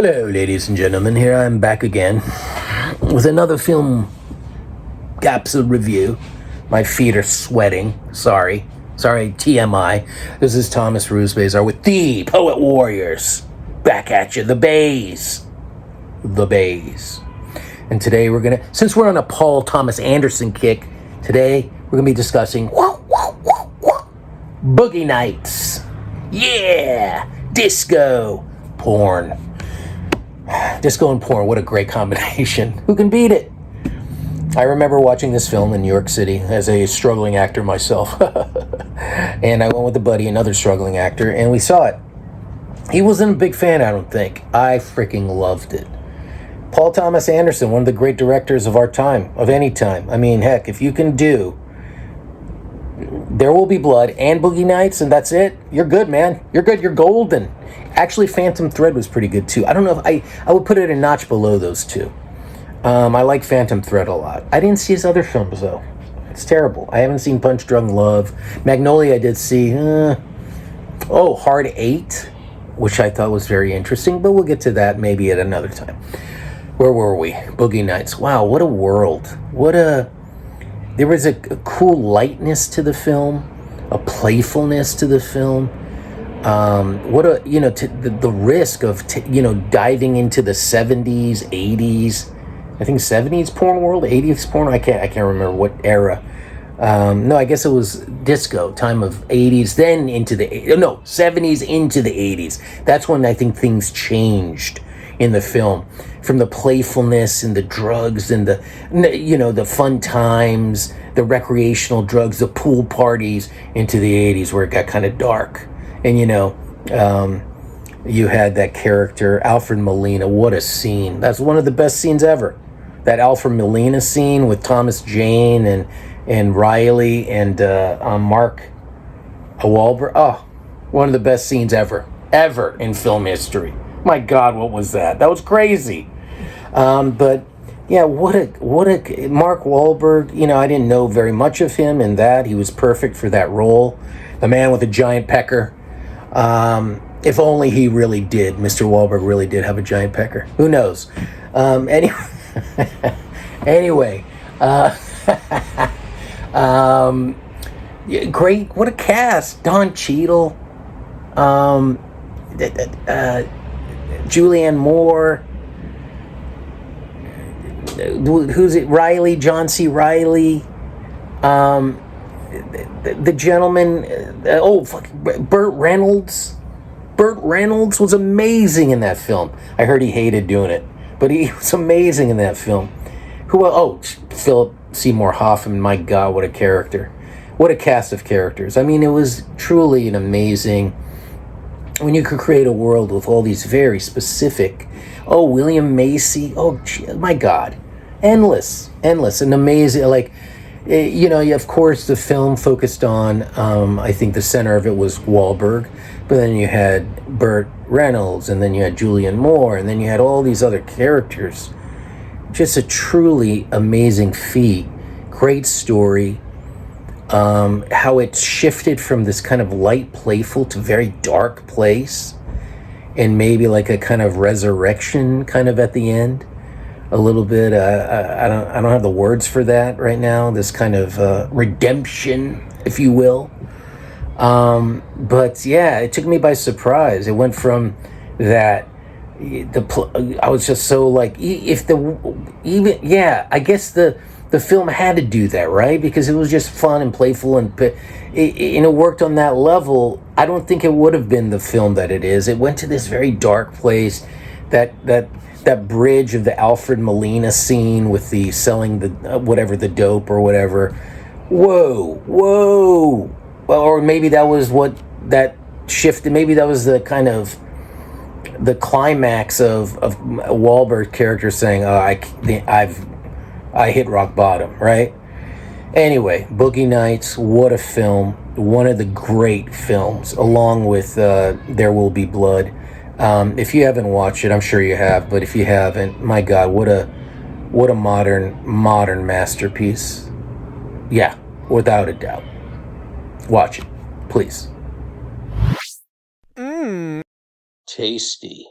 Hello, ladies and gentlemen. Here I am back again with another film capsule review. My feet are sweating. Sorry, TMI. This is Thomas Rusbazar with the Poet Warriors. Back at you, the Bays. And today since we're on a Paul Thomas Anderson kick, today we're going to be discussing Boogie Nights. Yeah, disco porn. Disco and porn, what a great combination. Who can beat it? I remember watching this film in New York City as a struggling actor myself. And I went with a buddy, another struggling actor, and we saw it. He wasn't a big fan, I don't think. I freaking loved it. Paul Thomas Anderson, one of the great directors of our time, of any time. I mean, heck, if you can do There Will Be Blood and Boogie Nights, and that's it, you're good, man. You're good, you're golden. Actually, Phantom Thread was pretty good, too. I don't know if I would put it a notch below those two. I like Phantom Thread a lot. I didn't see his other films, though. It's terrible. I haven't seen Punch Drunk Love. Magnolia I did see. Hard 8, which I thought was very interesting, but we'll get to that maybe at another time. Where were we? Boogie Nights. Wow, what a world. There was a cool lightness to the film, a playfulness to the film. The risk of diving into the 70s, 80s, I think 70s porn world, 80s porn. I can't remember what era. No, I guess it was disco, time of 80s, then into the 70s into the 80s. That's when I think things changed in the film, from the playfulness and the drugs and the fun times, the recreational drugs, the pool parties, into the 80s where it got kind of dark. And you had that character, Alfred Molina. What a scene. That's one of the best scenes ever. That Alfred Molina scene with Thomas Jane and Riley and Mark Wahlberg. Oh, one of the best scenes ever in film history. My God, what was that? That was crazy. But yeah, what a Mark Wahlberg. I didn't know very much of him in that. He was perfect for that role. The man with a giant pecker. If only he really did. Mr. Wahlberg really did have a giant pecker. Who knows? Anyway, great. What a cast. Don Cheadle, Julianne Moore. Who's it? Riley, John C. Riley. The gentleman. Burt Reynolds. Burt Reynolds was amazing in that film. I heard he hated doing it, but he was amazing in that film. Philip Seymour Hoffman. My God, what a character. What a cast of characters. I mean, it was truly an amazing, when you could create a world with all these very specific, William Macy, my God, endless, and amazing, of course, the film focused on, I think the center of it was Wahlberg, but then you had Burt Reynolds, and then you had Julianne Moore, and then you had all these other characters. Just a truly amazing feat. Great story. How it shifted from this kind of light, playful to very dark place, and maybe like a kind of resurrection kind of at the end. A little bit, I don't have the words for that right now. This kind of redemption, if you will. But yeah, it took me by surprise. It went from that. I was just so like, I guess the film had to do that, right? Because it was just fun and playful, and it worked on that level. I don't think it would have been the film that it is. It went to this very dark place, that bridge of the Alfred Molina scene with the selling the dope or whatever. Whoa. Well, or maybe that was what that shifted. Maybe that was the kind of the climax of Wahlberg's character saying, I hit rock bottom, right? Anyway, Boogie Nights, what a film. One of the great films, along with There Will Be Blood. If you haven't watched it, I'm sure you have, but if you haven't, my God, what a modern masterpiece. Yeah, without a doubt. Watch it, please. Tasty.